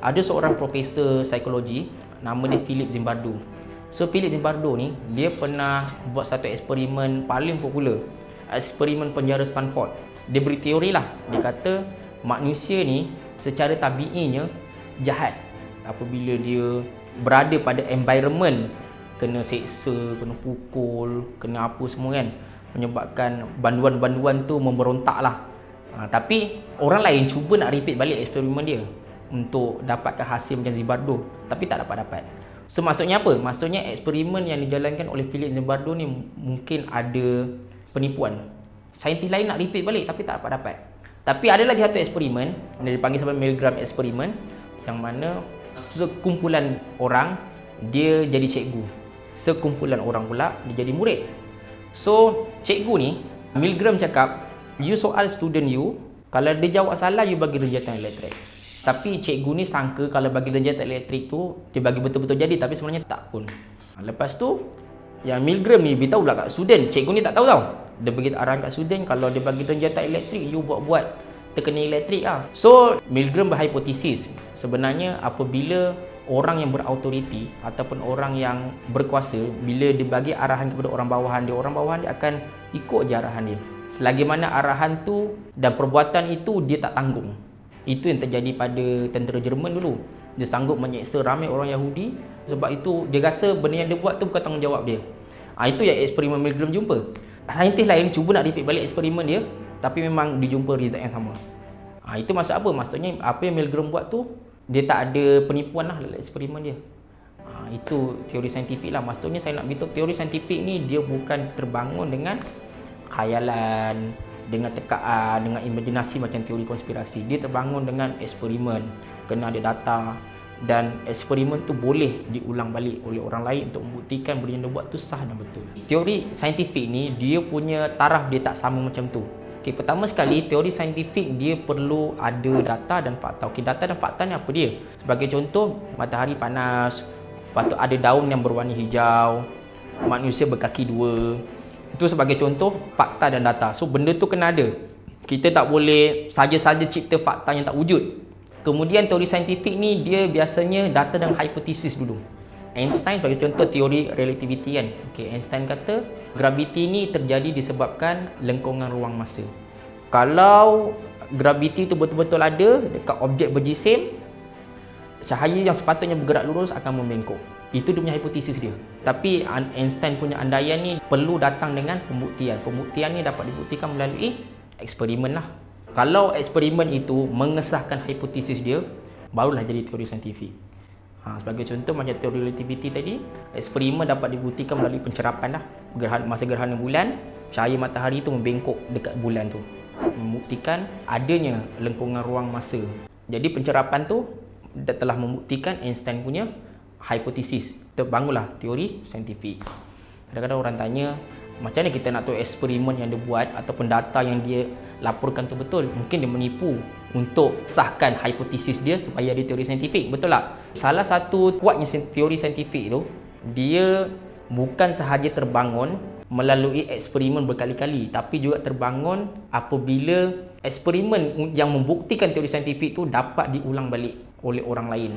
Ada seorang profesor psikologi, nama dia Philip Zimbardo. So Philip Zimbardo ni, dia pernah buat satu eksperimen paling popular, eksperimen penjara Stanford. Dia beri teori lah, dia kata manusia ni secara tabiinya jahat apabila dia berada pada environment kena seksa, kena pukul, kena apa semua kan, menyebabkan banduan-banduan tu memberontak lah. Tapi orang lain cuba nak repeat balik eksperimen dia untuk dapatkan hasil macam Zimbardo, tapi tak dapat-dapat. So maksudnya apa? Maksudnya eksperimen yang dijalankan oleh Philip Zimbardo ni mungkin ada penipuan. Saintis lain nak repeat balik tapi tak dapat-dapat. Tapi ada lagi satu eksperimen yang dipanggil sebagai Milgram eksperimen, yang mana sekumpulan orang dia jadi cikgu, sekumpulan orang pula dia jadi murid. So cikgu ni, Milgram cakap, you soal student you, kalau dia jawab salah you bagi rejatan elektrik. Tapi cikgu ni sangka kalau bagi rejatan elektrik tu dia bagi betul-betul jadi, tapi sebenarnya tak pun. Lepas tu yang Milgram ni beritahu pula kat student, cikgu ni tak tahu tau. Dia bagi arahan kat student, kalau dia bagi rejatan elektrik you buat-buat terkena elektrik lah. So Milgram berhipotesis, sebenarnya apabila orang yang berautoriti ataupun orang yang berkuasa, bila dia bagi arahan kepada orang bawahan dia akan ikut je arahan dia. Selagi mana arahan tu dan perbuatan itu dia tak tanggung. Itu yang terjadi pada tentera Jerman dulu. Dia sanggup menyeksa ramai orang Yahudi sebab itu dia rasa benda yang dia buat tu bukan tanggungjawab dia. Itu yang eksperimen Milgram jumpa. Saintis lain cuba nak repeat balik eksperimen dia, tapi memang dijumpa result yang sama. Itu maksud apa? Maksudnya apa yang Milgram buat tu dia tak ada penipuan lah dalam eksperimen dia. Itu teori saintifik lah. Maksudnya saya nak beritahu teori saintifik ni dia bukan terbangun dengan khayalan, dengan tekaan, dengan imajinasi macam teori konspirasi. Dia terbangun dengan eksperimen, kena ada data, dan eksperimen tu boleh diulang balik oleh orang lain untuk membuktikan benda yang dia buat tu sah dan betul. Teori saintifik ni dia punya taraf dia tak sama macam tu. Okay, pertama sekali teori saintifik dia perlu ada data dan fakta. Okay, data dan fakta ni apa dia? Sebagai contoh, matahari panas, lepas tu ada daun yang berwarna hijau, manusia berkaki dua. Itu sebagai contoh fakta dan data. So benda tu kena ada. Kita tak boleh saja-saja cipta fakta yang tak wujud. Kemudian teori saintifik ni dia biasanya data dan hipotesis dulu. Einstein sebagai contoh teori relativity kan. Okay, Einstein kata graviti ni terjadi disebabkan lengkungan ruang masa. Kalau graviti tu betul-betul ada dekat objek berjisim, cahaya yang sepatutnya bergerak lurus akan membengkok. Itu dia punya hipotesis dia. Tapi Einstein punya andaian ni perlu datang dengan pembuktian. Pembuktian ni dapat dibuktikan melalui eksperimen lah. Kalau eksperimen itu mengesahkan hipotesis dia, barulah jadi teori saintifik. Sebagai contoh macam teori relativity tadi, eksperimen dapat dibuktikan melalui pencerapan lah. Masa gerhana bulan, cahaya matahari tu membengkok dekat bulan tu, membuktikan adanya lengkungan ruang masa. Jadi pencerapan tu telah membuktikan Einstein punya hipotesis. Terbangunlah teori saintifik. Kadang-kadang orang tanya, macam mana kita nak tahu eksperimen yang dia buat ataupun data yang dia laporkan tu betul? Mungkin dia menipu untuk sahkan hipotesis dia supaya ada teori saintifik. Betul tak? Salah satu kuatnya teori saintifik tu, dia bukan sahaja terbangun melalui eksperimen berkali-kali, tapi juga terbangun apabila eksperimen yang membuktikan teori saintifik tu dapat diulang balik oleh orang lain.